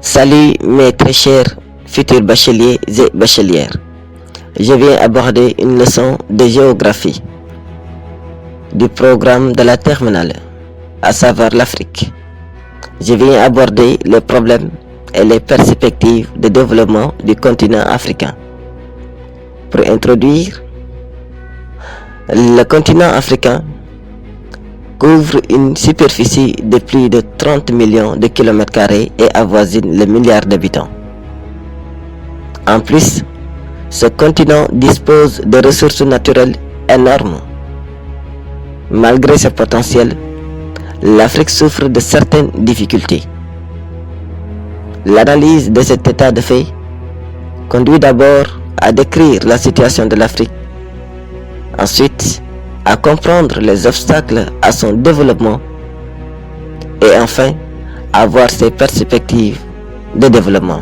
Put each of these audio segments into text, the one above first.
Salut mes très chers futurs bacheliers et bachelières. Je viens aborder une leçon de géographie du programme de la terminale, à savoir l'Afrique. Je viens aborder les problèmes et les perspectives de développement du continent africain. Pour introduire, le continent africain couvre une superficie de plus de 30 millions de kilomètres carrés et avoisine le milliard d'habitants. En plus, ce continent dispose de ressources naturelles énormes. Malgré ce potentiel, l'Afrique souffre de certaines difficultés. L'analyse de cet état de fait conduit d'abord à décrire la situation de l'Afrique, ensuite à comprendre les obstacles à son développement et enfin à voir ses perspectives de développement.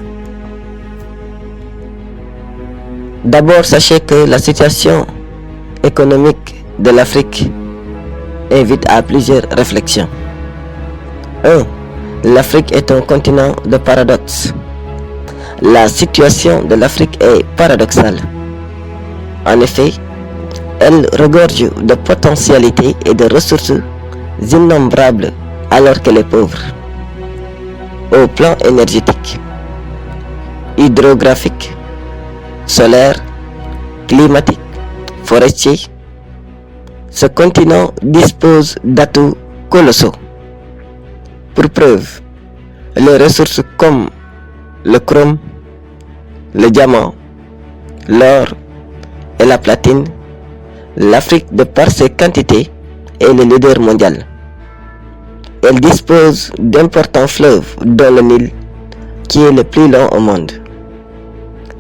D'abord, sachez que la situation économique de l'Afrique invite à plusieurs réflexions. 1. L'Afrique est un continent de paradoxes. La situation de l'Afrique est paradoxale. En effet, elle regorge de potentialités et de ressources innombrables alors qu'elle est pauvre. Au plan énergétique, hydrographique, solaire, climatique, forestier, ce continent dispose d'atouts colossaux. Pour preuve, les ressources comme le chrome, le diamant, l'or et la platine, l'Afrique, de par ses quantités, est le leader mondial. Elle dispose d'importants fleuves, dont le Nil, qui est le plus long au monde.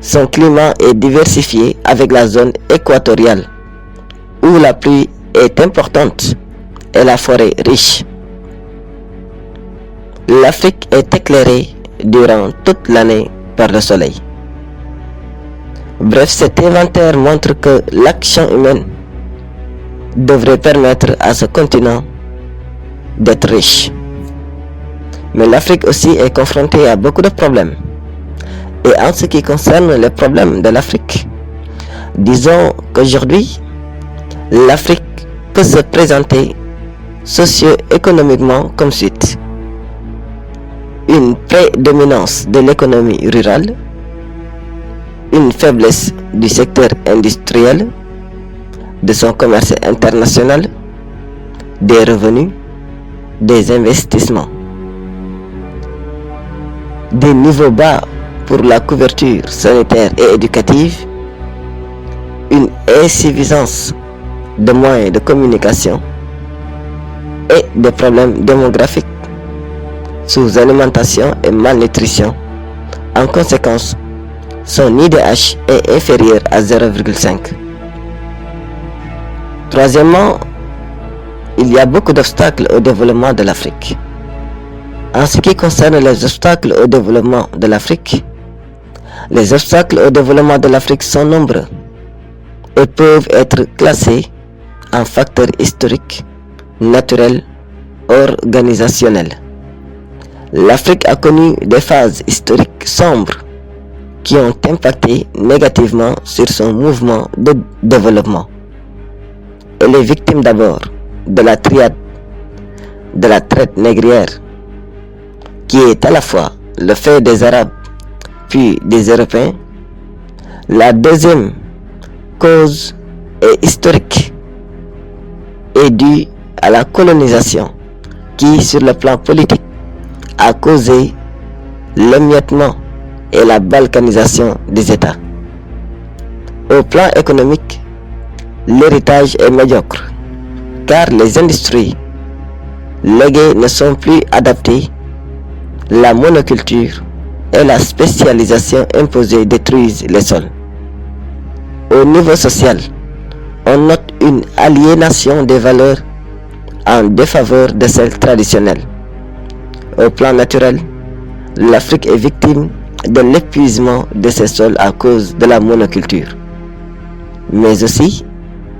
Son climat est diversifié avec la zone équatoriale, où la pluie est importante et la forêt riche. L'Afrique est éclairée durant toute l'année par le soleil. Bref, cet inventaire montre que l'action humaine devrait permettre à ce continent d'être riche. Mais l'Afrique aussi est confrontée à beaucoup de problèmes. Et en ce qui concerne les problèmes de l'Afrique, disons qu'aujourd'hui, l'Afrique peut se présenter socio-économiquement comme suit. Une prédominance de l'économie rurale, une faiblesse du secteur industriel, de son commerce international, des revenus, des investissements, des niveaux bas pour la couverture sanitaire et éducative, une insuffisance de moyens de communication et des problèmes démographiques, sous-alimentation et malnutrition. En conséquence, son IDH est inférieur à 0,5. Troisièmement, il y a beaucoup d'obstacles au développement de l'Afrique. En ce qui concerne les obstacles au développement de l'Afrique, les obstacles au développement de l'Afrique sont nombreux et peuvent être classés en facteurs historiques, naturels, organisationnels. L'Afrique a connu des phases historiques sombres qui ont impacté négativement sur son mouvement de développement. Elle est victime d'abord de la triade de la traite négrière, qui est à la fois le fait des Arabes puis des Européens. La deuxième cause est historique et due à la colonisation qui, sur le plan politique, a causé l'émiettement et la balkanisation des États. Au plan économique, l'héritage est médiocre, car les industries léguées ne sont plus adaptées, la monoculture et la spécialisation imposée détruisent les sols. Au niveau social, on note une aliénation des valeurs en défaveur de celles traditionnelles. Au plan naturel, l'Afrique est victime de l'épuisement de ses sols à cause de la monoculture, mais aussi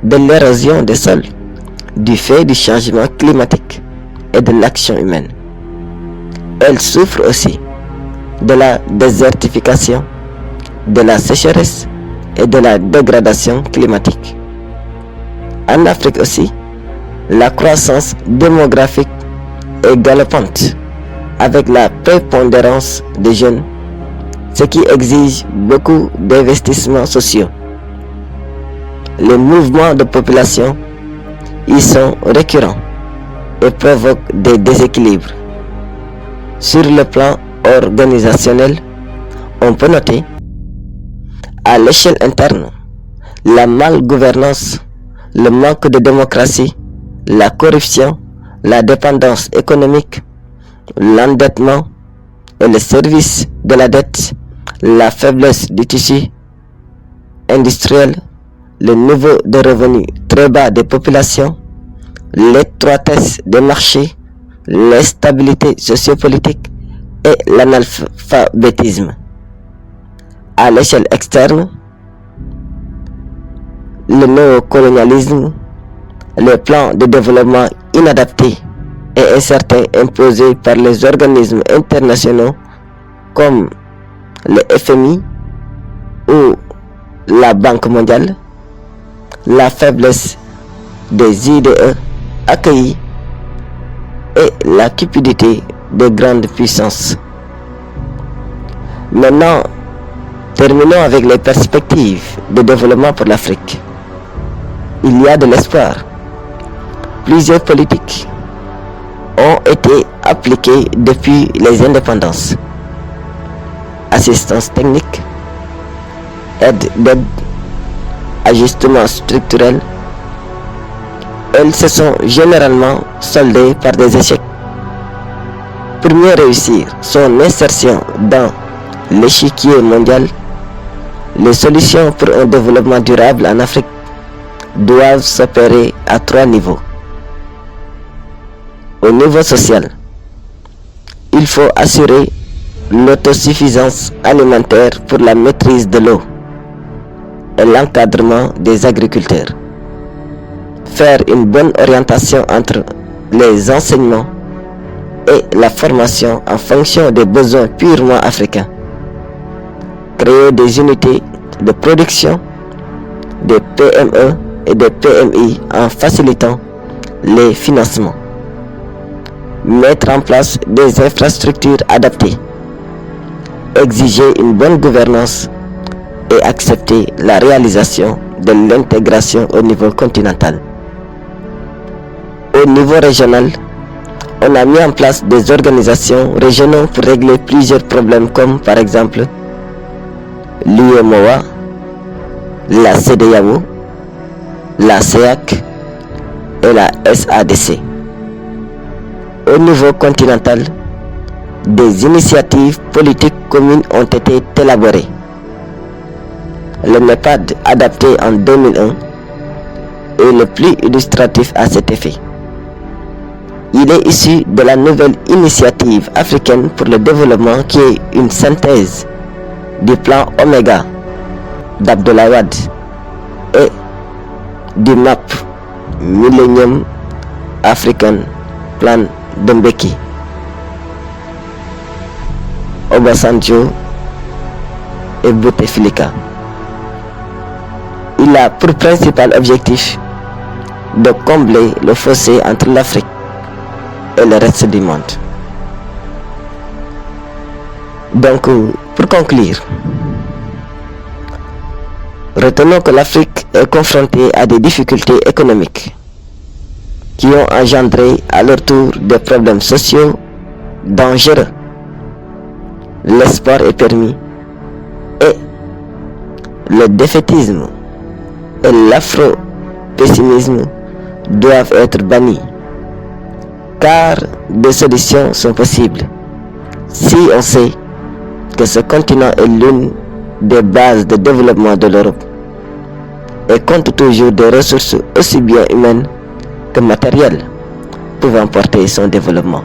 de l'érosion des sols du fait du changement climatique et de l'action humaine. Elle souffre aussi de la désertification, de la sécheresse et de la dégradation climatique. En Afrique aussi, la croissance démographique est galopante avec la prépondérance des jeunes, ce qui exige beaucoup d'investissements sociaux. Les mouvements de population y sont récurrents et provoquent des déséquilibres. Sur le plan organisationnel, on peut noter à l'échelle interne la malgouvernance, le manque de démocratie, la corruption, la dépendance économique, l'endettement et le service de la dette, la faiblesse du tissu industriel, le niveau de revenus très bas des populations, l'étroitesse des marchés, l'instabilité sociopolitique et l'analphabétisme. À l'échelle externe, le néocolonialisme, les plans de développement inadaptés et incertains imposés par les organismes internationaux comme le FMI ou la Banque mondiale, la faiblesse des IDE accueillis et la cupidité des grandes puissances. Maintenant, terminons avec les perspectives de développement pour l'Afrique. Il y a de l'espoir. Plusieurs politiques ont été appliquées depuis les indépendances. Assistance technique, aide, ajustement structurel. Elles se sont généralement soldées par des échecs. Pour mieux réussir son insertion dans l'échiquier mondial, les solutions pour un développement durable en Afrique doivent s'opérer à 3 niveaux. Au niveau social, il faut assurer l'autosuffisance alimentaire pour la maîtrise de l'eau et l'encadrement des agriculteurs. Faire une bonne orientation entre les enseignements et la formation en fonction des besoins purement africains. Créer des unités de production, des PME et des PMI en facilitant les financements. Mettre en place des infrastructures adaptées. Exiger une bonne gouvernance et accepter la réalisation de l'intégration au niveau continental. Au niveau régional, on a mis en place des organisations régionales pour régler plusieurs problèmes comme par exemple l'UEMOA, la CEDEAO, la CEAC et la SADC. Au niveau continental, des initiatives politiques communes ont été élaborées. Le MEPAD adapté en 2001 est le plus illustratif à cet effet. Il est issu de la nouvelle initiative africaine pour le développement qui est une synthèse du plan Omega d'Abdoulaye Wade et du MAP Millennium African Plan de Mbeki, Obasanjo et Bouteflika. Il a pour principal objectif de combler le fossé entre l'Afrique et le reste du monde. Donc, pour conclure, retenons que l'Afrique est confrontée à des difficultés économiques qui ont engendré à leur tour des problèmes sociaux dangereux. L'espoir est permis et le défaitisme et l'afro-pessimisme doivent être bannis, car des solutions sont possibles si on sait que ce continent est l'une des bases de développement de l'Europe et compte toujours des ressources aussi bien humaines que matérielles pouvant porter son développement.